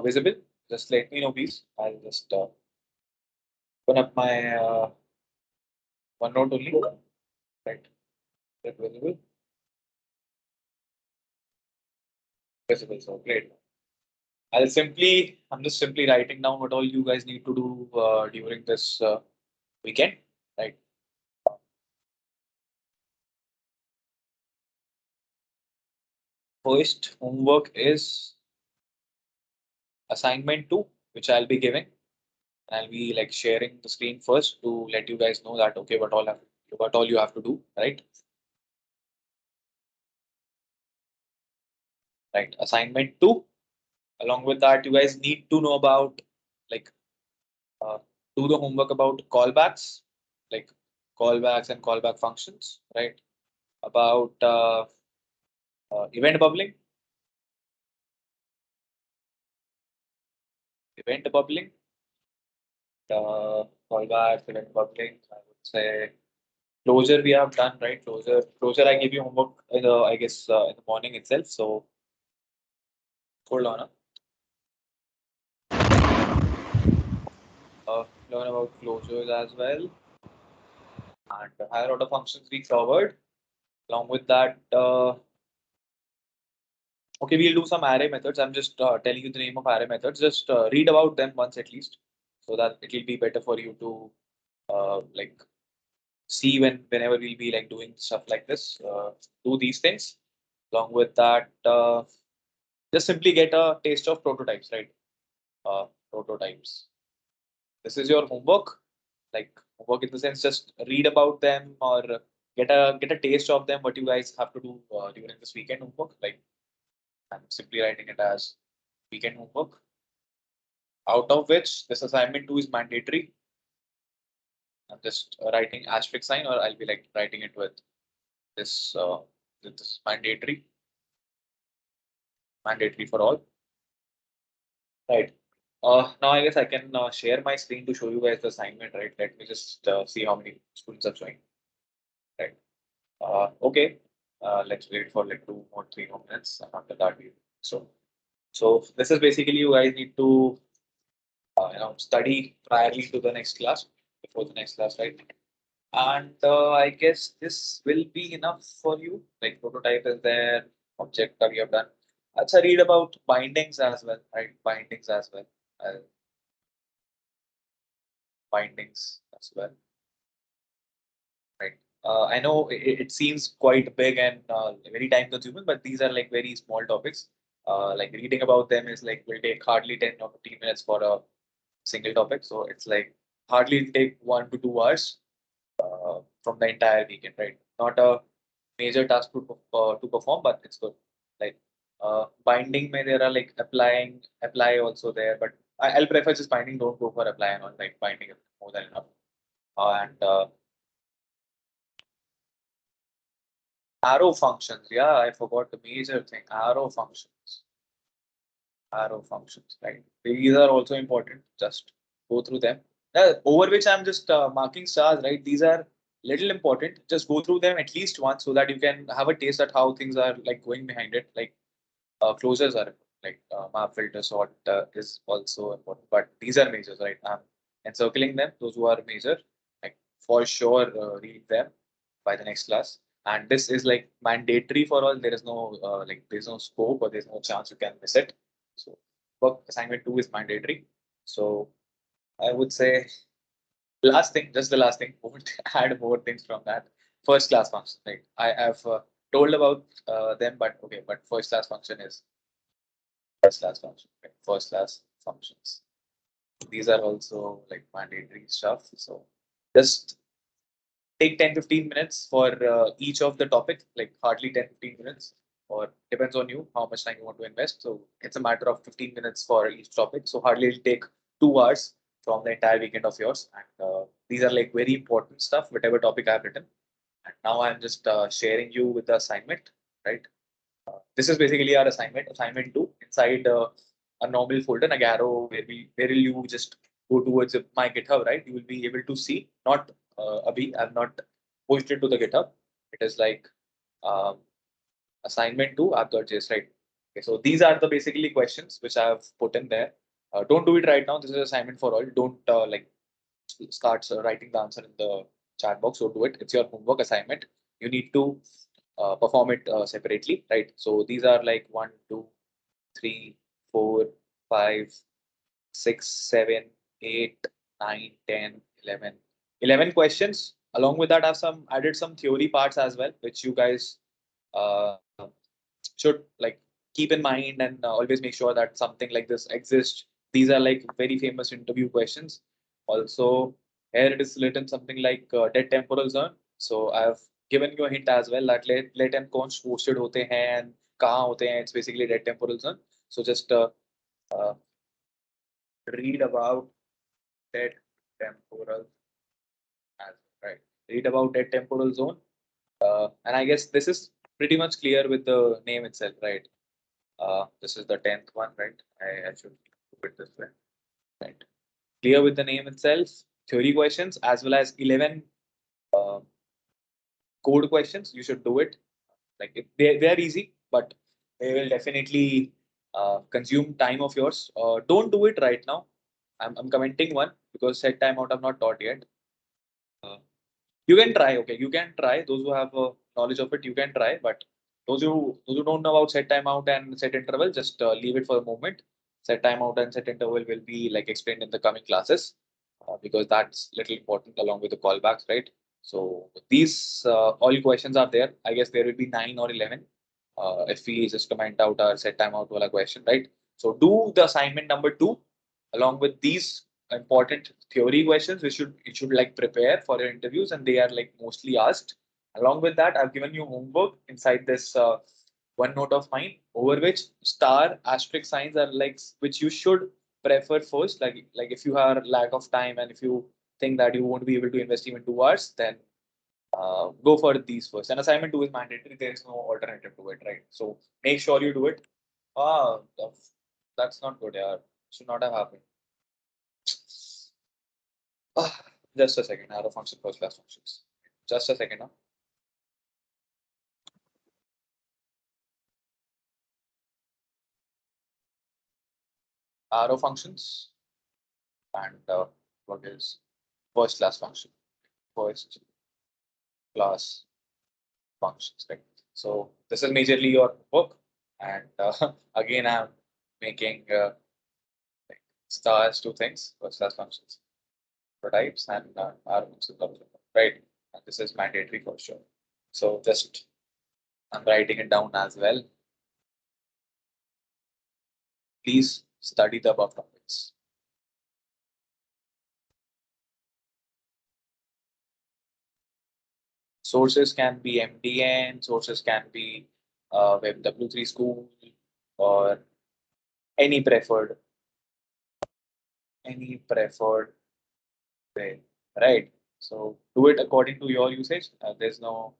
visible? Just let me know, please. I'll just open up my OneNote only. Right. Is it visible? Visible. So great. I'm just simply writing down what all you guys need to do during this weekend, right? First homework is assignment 2, which I'll be giving. I'll be like sharing the screen first to let you guys know that okay, what all you have to do, right? Right. Assignment 2. Along with that, you guys need to know about like uh, do the homework about callbacks, like callbacks and callback functions, right? About event bubbling, event bubbling, callbacks, event bubbling. I would say closure we have done, right? Closure. I gave you homework in the, I guess, in the morning itself. So hold on. Learn about closures as well, and the higher order functions we covered. Along with that, okay, we'll do some array methods. I'm just telling you the name of array methods. Just read about them once at least, so that it will be better for you to like see whenever we'll be like doing stuff like this. Do these things. Along with that, just simply get a taste of prototypes, right? Prototypes. This is your homework. Like homework in the sense, just read about them or get a taste of them. What you guys have to do during this weekend homework. Like I'm simply writing it as weekend homework. Out of which this assignment 2 is mandatory. I'm just writing asterisk sign, or I'll be like writing it with this mandatory for all. Right. Now I guess I can share my screen to show you guys the assignment, right? Let me just see how many students are showing. Right. Okay. Let's wait for like 3 more minutes. And after that, so this is basically you guys need to study priorly to the next class, before the next class, right? And I guess this will be enough for you. Like prototype is there, object that we have done. Let's read about bindings as well, right? Bindings as well. Bindings as well, right? I know it seems quite big and very time consuming, but these are like very small topics. Like reading about them is like will take hardly 10 or 15 minutes for a single topic. So it's like hardly take 1 to 2 hours from the entire weekend, right? Not a major task to perform, but it's good. Like binding, may there are like apply also there, but I'll prefer just binding. Don't go for apply and all. Like binding is more than enough. And arrow functions, yeah, I forgot the major thing. Arrow functions. Arrow functions, right? These are also important. Just go through them. Over which I'm just marking stars, right? These are little important. Just go through them at least once so that you can have a taste at how things are like going behind it. Like closures are important. Like map filter sort is also important, but these are majors, right? Encircling them. Those who are major, like for sure, read them by the next class. And this is like mandatory for all. There is no there's no scope or there's no chance you can miss it. So work assignment 2 is mandatory. So I would say last thing, just the last thing, won't add more things from that. First class function, right? I have told about them, but okay, but first class function is first class function, right? First class functions. These are also like mandatory stuff. So just take 10-15 minutes for each of the topic, like hardly 10-15 minutes, or depends on you how much time you want to invest. So it's a matter of 15 minutes for each topic. So hardly it'll take 2 hours from the entire weekend of yours. And these are like very important stuff, whatever topic I've written. And now I'm just sharing you with the assignment, right? This is basically our assignment 2 inside a normal folder, Nagarro, where will you just go towards my GitHub, right? You will be able to see, not Abhi, I've not pushed it to the GitHub. It is like um, assignment 2 app.js, right? Okay, so these are the basically questions which I have put in there. Don't do it right now. This is assignment for all. Don't like start writing the answer in the chat box. So do it. It's your homework assignment. You need to perform it separately, right? So these are like 1, 2, 3, 4, 5, 6, 7, 8, 9, 10, 11. 11 questions. Along with that, I've added some theory parts as well, which you guys uh, should like keep in mind and always make sure that something like this exists. These are like very famous interview questions. Also, here it is written something like dead temporal zone. So I've given you a hint as well that let and cons hosted होते हैं and कहाँ होते हैं. It's basically dead temporal zone. So just uh, read about dead temporal as right. Read about dead temporal zone. And I guess this is pretty much clear with the name itself, right? This is the 10th one, right? I should put it this way, right? Clear with the name itself, theory questions as well as 11 uh, code questions. You should do it. Like they're easy, but they will definitely consume time of yours. Don't do it right now. I'm commenting one because set timeout I've not taught yet. Uh, you can try, okay? You can try. Those who have knowledge of it, you can try. But those who don't know about set timeout and set interval, just leave it for a moment. Set timeout and set interval will be like explained in the coming classes because that's little important along with the callbacks, right? So these all questions are there. I guess there will be 9 or 11 if we just comment out our set timeout wala question, right? So do the assignment number 2 along with these important theory questions which should like prepare for your interviews and they are like mostly asked. Along with that, I've given you homework inside this OneNote of mine over which star asterisk signs are like which you should prefer first. Like if you have lack of time and if you think that you won't be able to invest even 2 hours, then go for these first. And assignment 2 is mandatory. There is no alternative to it, right? So make sure you do it. Ah, that's not good. Yeah, should not have happened. Ah, just a second. Arrow function, first class functions. Just a second now. Arrow functions and what is first class function? First class functions, right? So this is majorly your book, and again I'm making like stars two things: first class functions, prototypes, and arrow functions, right? And this is mandatory for sure. So just I'm writing it down as well. Please study the above topics. Sources can be MDN, sources can be WebW3 school or any preferred, any preferred way, right? So do it according to your usage. Uh, there's no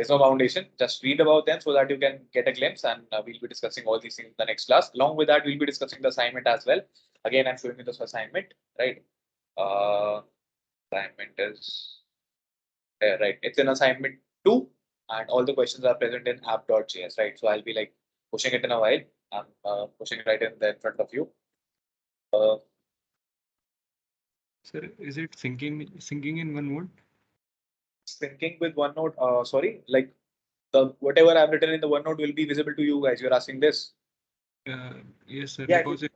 foundation. Just read about them so that you can get a glimpse, and we'll be discussing all these things in the next class. Along with that, we'll be discussing the assignment as well. Again, I'm showing you this assignment, right? Assignment is right. It's an assignment 2, and all the questions are present in app.js, right? So I'll be like pushing it in a while. I'm pushing it right in there in front of you. Sir, is it syncing in OneNote? Syncing with OneNote. Sorry, like the whatever I've written in the OneNote will be visible to you guys. You're asking this. Yes, sir. Yeah, Because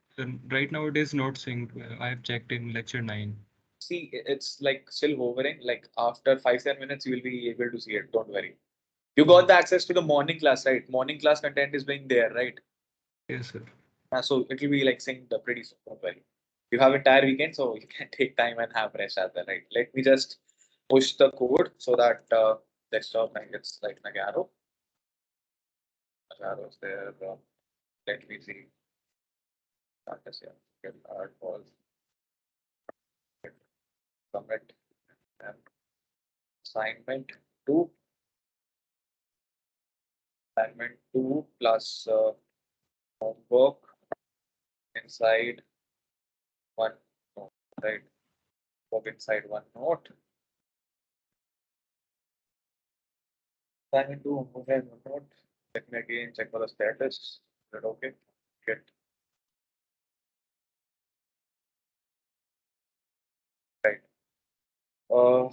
right now it is not synced. I have checked in lecture 9. see, it's like still hovering. Like after 5-7 minutes, you will be able to see it. Don't worry. You got the access to the morning class, right? Morning class content is being there, right? Yes, sir. So it will be like synced pretty soon. Don't worry. You have entire weekend, so you can take time and have rest as well, right? Let me just push the code so that desktop and it's like Nagarro. Nagarro is there. Let me see. Not this here. Get hard balls. Commit and assignment 2. Assignment 2 plus homework inside one note, right? Work inside one note. Assignment 2 homework and one note. Let me again check for the status. Is that okay? Get right. Uh,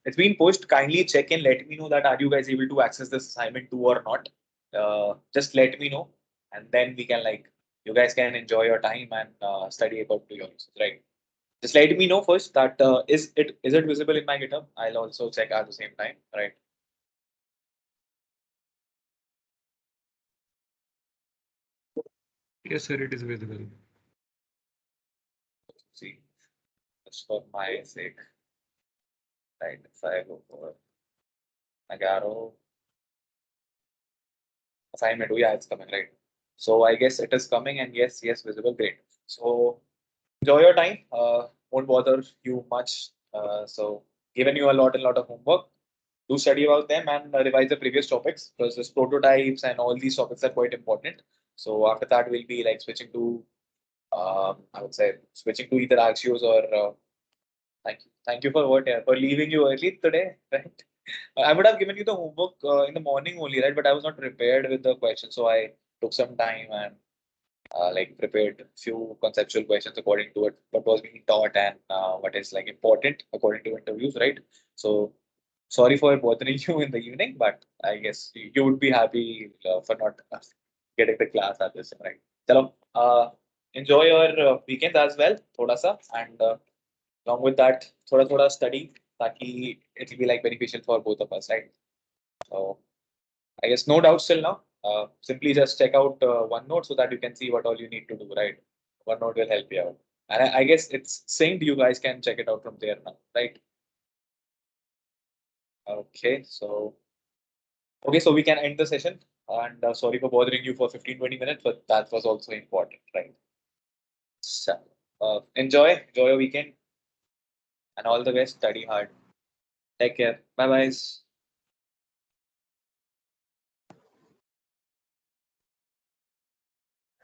it's been pushed. Kindly check in. Let me know that are you guys able to access this assignment too or not. Just let me know, and then we can like you guys can enjoy your time and study about to your research, right? Just let me know first that is it visible in my GitHub? I'll also check at the same time, right? Yes, sir, it is visible. See, just for my sake, right? If I go for Nagarro assignment, oh yeah, it's coming, right? So I guess it is coming, and yes, yes, visible, great. So enjoy your time. Won't bother you much. So given you a lot of homework. Do study about them and revise the previous topics because this prototypes and all these topics are quite important. So after that, we'll be like switching to I would say switching to either Axios or thank you for what for leaving you early today, right? I would have given you the homework in the morning only, right? But I was not prepared with the questions, so I took some time and like prepared few conceptual questions according to it, what was being taught and what is like important according to interviews, right? So sorry for bothering you in the evening, but I guess you would be happy for not getting the class at this time, right? Chalo, enjoy your weekend as well, thoda sa, and along with that, thoda study, ताकि it will be like beneficial for both of us, right? So I guess no doubts till now. Simply just check out OneNote so that you can see what all you need to do, right? OneNote will help you out. And I guess it's synced. You guys can check it out from there now, right? Okay, so we can end the session. And sorry for bothering you for 15-20 minutes, but that was also important, right? So, enjoy your weekend and all the best. Study hard. Take care. Bye bye.